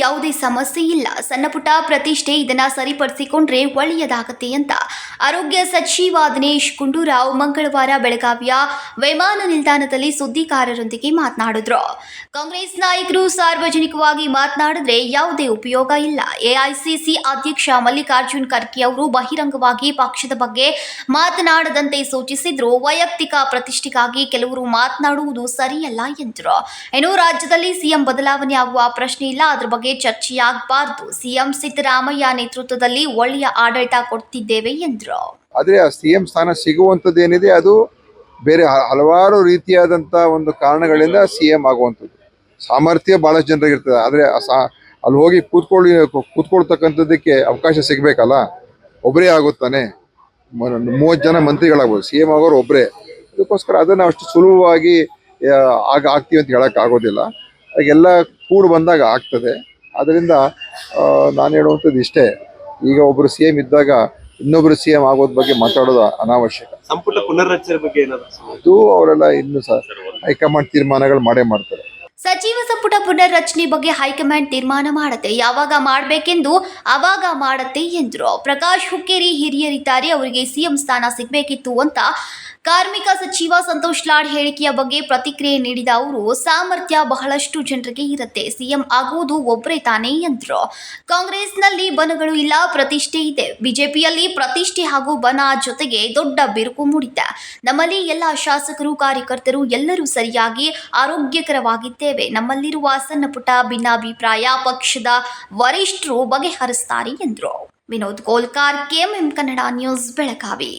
ಯಾವುದೇ ಸಮಸ್ಯೆ ಇಲ್ಲ. ಸಣ್ಣ ಪುಟ್ಟ ಪ್ರತಿಷ್ಠೆ, ಇದನ್ನ ಸರಿಪಡಿಸಿಕೊಂಡ್ರೆ ಒಳ್ಳೆಯದಾಗತ್ತೆ ಅಂತ ಆರೋಗ್ಯ ಸಚಿವ ದಿನೇಶ್ ಗುಂಡೂರಾವ್ ಮಂಗಳವಾರ ಬೆಳಗಾವಿಯ ವಿಮಾನ ನಿಲ್ದಾಣದಲ್ಲಿ ಸುದ್ದಿಗಾರರೊಂದಿಗೆ ಮಾತನಾಡಿದ್ರು. ಕಾಂಗ್ರೆಸ್ ನಾಯಕರು ಸಾರ್ವಜನಿಕವಾಗಿ ಮಾತನಾಡಿದ್ರೆ ಯಾವುದೇ ಉಪಯೋಗ ಇಲ್ಲ. ಎಐಸಿಸಿ ಅಧ್ಯಕ್ಷ ಮಲ್ಲಿಕಾರ್ಜುನ್ ಖರ್ಗೆ ಅವರು ಬಹಿರಂಗವಾಗಿ ಪಕ್ಷದ ಬಗ್ಗೆ ಮಾತನಾಡದಂತೆ ಸೂಚಿಸಿದ್ರು. ವೈಯಕ್ತಿಕ ಪ್ರತಿಷ್ಠೆಗಾಗಿ ಕೆಲವರು ಮಾತನಾಡುವುದು ಸರಿಯಲ್ಲ ಎಂದರು. ಇನ್ನು ರಾಜ್ಯದಲ್ಲಿ ಸಿಎಂ ಬದಲಾವಣೆ ಆಗುವ ಪ್ರಶ್ನೆ ಇಲ್ಲ, ಅದರ ಬಗ್ಗೆ ಚರ್ಚೆಯಾಗಬಾರದು. ಸಿಎಂ ಸಿದ್ದರಾಮಯ್ಯ ನೇತೃತ್ವದಲ್ಲಿ ಒಳ್ಳೆಯ ಆಡಳಿತ ಕೊಡ್ತಿದ್ದೇವೆ ಎಂದರು. ಆದರೆ ಆ ಸಿಎಂ ಸ್ಥಾನ ಸಿಗುವಂಥದ್ದೇನಿದೆ ಅದು ಬೇರೆ ಹಲವಾರು ರೀತಿಯಾದಂಥ ಒಂದು ಕಾರಣಗಳಿಂದ ಸಿಎಂ ಆಗುವಂಥದ್ದು. ಸಾಮರ್ಥ್ಯ ಭಾಳಷ್ಟು ಜನರಿಗೆ ಇರ್ತದೆ, ಆದರೆ ಅಲ್ಲಿ ಹೋಗಿ ಕೂತ್ಕೊಳ್ತಕ್ಕಂಥದ್ದಕ್ಕೆ ಅವಕಾಶ ಸಿಗಬೇಕಲ್ಲ. ಒಬ್ಬರೇ ಆಗುತ್ತಾನೆ, 30 ಜನ ಮಂತ್ರಿಗಳಾಗ್ಬೋದು, ಸಿಎಂ ಆಗೋರು ಒಬ್ಬರೇ. ಅದಕ್ಕೋಸ್ಕರ ಅದನ್ನು ಅಷ್ಟು ಸುಲಭವಾಗಿ ಆಗ್ತೀವಿ ಅಂತ ಹೇಳೋಕ್ಕಾಗೋದಿಲ್ಲ. ಎಲ್ಲ ಕೂಡಿ ಬಂದಾಗ ಆಗ್ತದೆ. ಅದರಿಂದ ನಾನು ಹೇಳುವಂಥದ್ದು ಇಷ್ಟೇ, ಈಗ ಒಬ್ಬರು ಸಿಎಂ ಇದ್ದಾಗ ಇನ್ನೊಬ್ಬರು ಸಿಎಂ ಆಗೋದ್ರ ಬಗ್ಗೆ ಮಾತಾಡೋದು ಅನಾವಶ್ಯಕ. ಸಂಪುಟ ಪುನರ್ರಚನೆ ಬಗ್ಗೆ ಅದು ಅವರೆಲ್ಲ ಇನ್ನು ಹೈಕಮಾಂಡ್ ತೀರ್ಮಾನಗಳು ಮಾಡ್ತಾರೆ. ಸಚಿವ ಸಂಪುಟ ಪುನರ್ರಚನೆ ಬಗ್ಗೆ ಹೈಕಮಾಂಡ್ ತೀರ್ಮಾನ ಮಾಡುತ್ತೆ, ಯಾವಾಗ ಮಾಡಬೇಕೆಂದು ಅವಾಗ ಮಾಡತ್ತೆ ಎಂದರು. ಪ್ರಕಾಶ್ ಹುಕ್ಕೇರಿ ಹಿರಿಯರಿದ್ದಾರೆ, ಅವರಿಗೆ ಸಿಎಂ ಸ್ಥಾನ ಸಿಗಬೇಕಿತ್ತು ಅಂತ ಕಾರ್ಮಿಕ ಸಚಿವ ಸಂತೋಷ್ ಲಾಡ್ ಹೇಳಿಕೆಯ ಬಗ್ಗೆ ಪ್ರತಿಕ್ರಿಯೆ ನೀಡಿದ ಅವರು, ಸಾಮರ್ಥ್ಯ ಬಹಳಷ್ಟು ಜನರಿಗೆ ಇರುತ್ತೆ, ಸಿಎಂ ಆಗುವುದು ಒಬ್ಬರೇ ತಾನೇ ಎಂದರು. ಕಾಂಗ್ರೆಸ್ನಲ್ಲಿ ಬಣಗಳು ಇಲ್ಲ, ಪ್ರತಿಷ್ಠೆ ಇದೆ. ಬಿಜೆಪಿಯಲ್ಲಿ ಪ್ರತಿಷ್ಠೆ ಹಾಗೂ ಬಣ ಜೊತೆಗೆ ದೊಡ್ಡ ಬಿರುಕು ಮೂಡಿದೆ. ನಮ್ಮಲ್ಲಿ ಎಲ್ಲ ಶಾಸಕರು, ಕಾರ್ಯಕರ್ತರು ಎಲ್ಲರೂ ಸರಿಯಾಗಿ ಆರೋಗ್ಯಕರವಾಗಿದ್ದೇವೆ. ನಮ್ಮಲ್ಲಿರುವ ಸಣ್ಣ ಪುಟ್ಟ ಭಿನ್ನಾಭಿಪ್ರಾಯ ಪಕ್ಷದ ವರಿಷ್ಠರು ಬಗೆಹರಿಸುತ್ತಾರೆ ಎಂದರು. Vinod Kolkar, KMM Kannada news, Belagavi.